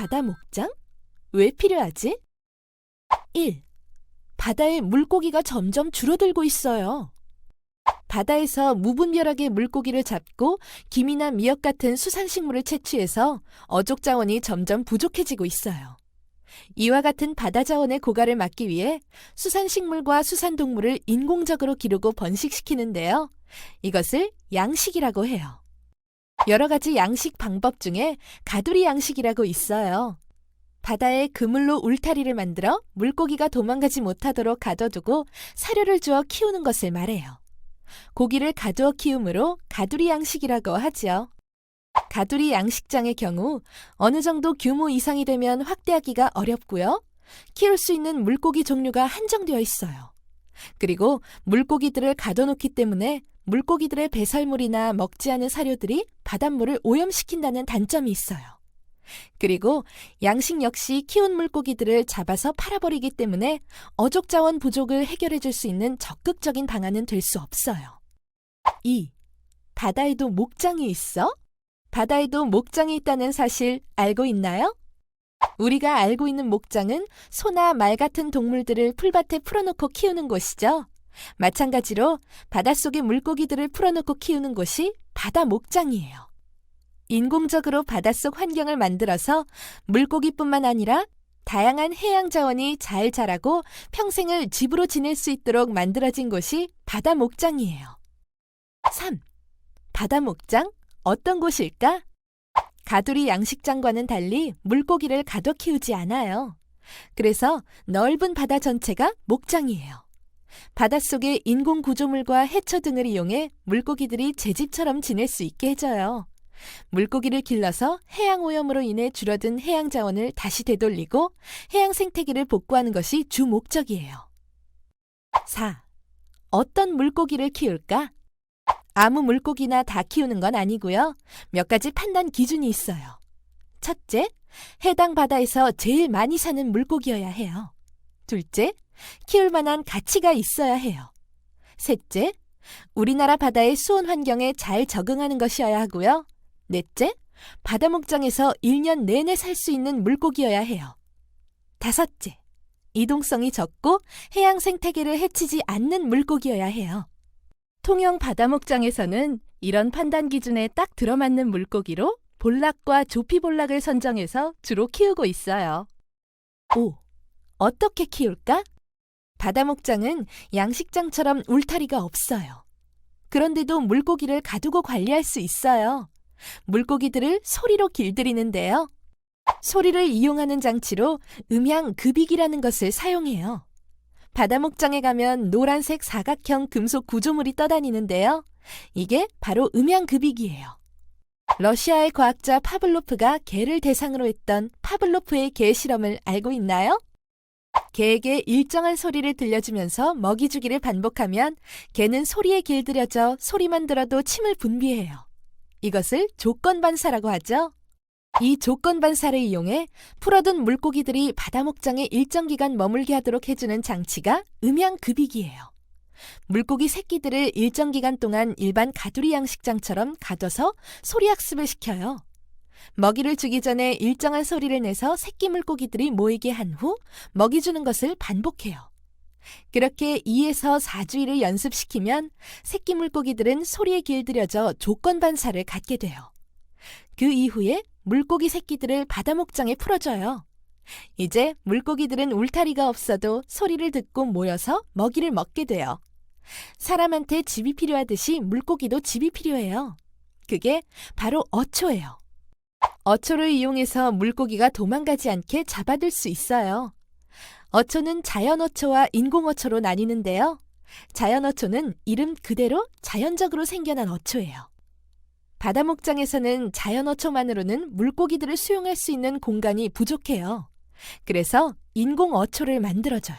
바다 목장? 왜 필요하지? 1. 바다의 물고기가 점점 줄어들고 있어요. 바다에서 무분별하게 물고기를 잡고 김이나 미역 같은 수산식물을 채취해서 어족 자원이 점점 부족해지고 있어요. 이와 같은 바다 자원의 고갈을 막기 위해 수산식물과 수산동물을 인공적으로 기르고 번식시키는데요. 이것을 양식이라고 해요. 여러 가지 양식 방법 중에 가두리 양식이라고 있어요. 바다에 그물로 울타리를 만들어 물고기가 도망가지 못하도록 가둬두고 사료를 주어 키우는 것을 말해요. 고기를 가두어 키우므로 가두리 양식이라고 하지요. 가두리 양식장의 경우 어느 정도 규모 이상이 되면 확대하기가 어렵고요. 키울 수 있는 물고기 종류가 한정되어 있어요. 그리고 물고기들을 가둬놓기 때문에 물고기들의 배설물이나 먹지 않은 사료들이 바닷물을 오염시킨다는 단점이 있어요. 그리고 양식 역시 키운 물고기들을 잡아서 팔아버리기 때문에 어족 자원 부족을 해결해 줄 수 있는 적극적인 방안은 될 수 없어요. 2. 바다에도 목장이 있어? 바다에도 목장이 있다는 사실 알고 있나요? 우리가 알고 있는 목장은 소나 말 같은 동물들을 풀밭에 풀어놓고 키우는 곳이죠. 마찬가지로 바닷속의 물고기들을 풀어놓고 키우는 곳이 바다 목장이에요. 인공적으로 바닷속 환경을 만들어서 물고기뿐만 아니라 다양한 해양 자원이 잘 자라고 평생을 집으로 지낼 수 있도록 만들어진 곳이 바다 목장이에요. 3. 바다 목장? 어떤 곳일까? 가두리 양식장과는 달리 물고기를 가둬 키우지 않아요. 그래서 넓은 바다 전체가 목장이에요. 바닷속의 인공 구조물과 해초 등을 이용해 물고기들이 제 집처럼 지낼 수 있게 해줘요. 물고기를 길러서 해양 오염으로 인해 줄어든 해양 자원을 다시 되돌리고 해양 생태계를 복구하는 것이 주 목적이에요. 4. 어떤 물고기를 키울까? 아무 물고기나 다 키우는 건 아니고요. 몇 가지 판단 기준이 있어요. 첫째, 해당 바다에서 제일 많이 사는 물고기여야 해요. 둘째, 키울 만한 가치가 있어야 해요. 셋째, 우리나라 바다의 수온 환경에 잘 적응하는 것이어야 하고요. 넷째, 바다 목장에서 1년 내내 살 수 있는 물고기여야 해요. 다섯째, 이동성이 적고 해양 생태계를 해치지 않는 물고기여야 해요. 통영 바다 목장에서는 이런 판단 기준에 딱 들어맞는 물고기로 볼락과 조피볼락을 선정해서 주로 키우고 있어요. 5. 어떻게 키울까? 바다 목장은 양식장처럼 울타리가 없어요. 그런데도 물고기를 가두고 관리할 수 있어요. 물고기들을 소리로 길들이는데요. 소리를 이용하는 장치로 음향급익이라는 것을 사용해요. 바다 목장에 가면 노란색 사각형 금속 구조물이 떠다니는데요. 이게 바로 음향급익이에요. 러시아의 과학자 파블로프가 개를 대상으로 했던 파블로프의 개 실험을 알고 있나요? 개에게 일정한 소리를 들려주면서 먹이 주기를 반복하면 개는 소리에 길들여져 소리만 들어도 침을 분비해요. 이것을 조건반사라고 하죠. 이 조건반사를 이용해 풀어둔 물고기들이 바다 목장에 일정 기간 머물게 하도록 해주는 장치가 음향급익이에요. 물고기 새끼들을 일정 기간 동안 일반 가두리 양식장처럼 가둬서 소리 학습을 시켜요. 먹이를 주기 전에 일정한 소리를 내서 새끼 물고기들이 모이게 한 후 먹이 주는 것을 반복해요. 그렇게 2에서 4주일을 연습시키면 새끼 물고기들은 소리에 길들여져 조건반사를 갖게 돼요. 그 이후에 물고기 새끼들을 바다 목장에 풀어줘요. 이제 물고기들은 울타리가 없어도 소리를 듣고 모여서 먹이를 먹게 돼요. 사람한테 집이 필요하듯이 물고기도 집이 필요해요. 그게 바로 어초예요. 어초를 이용해서 물고기가 도망가지 않게 잡아둘 수 있어요. 어초는 자연어초와 인공어초로 나뉘는데요. 자연어초는 이름 그대로 자연적으로 생겨난 어초예요. 바다 목장에서는 자연어초만으로는 물고기들을 수용할 수 있는 공간이 부족해요. 그래서 인공어초를 만들어줘요.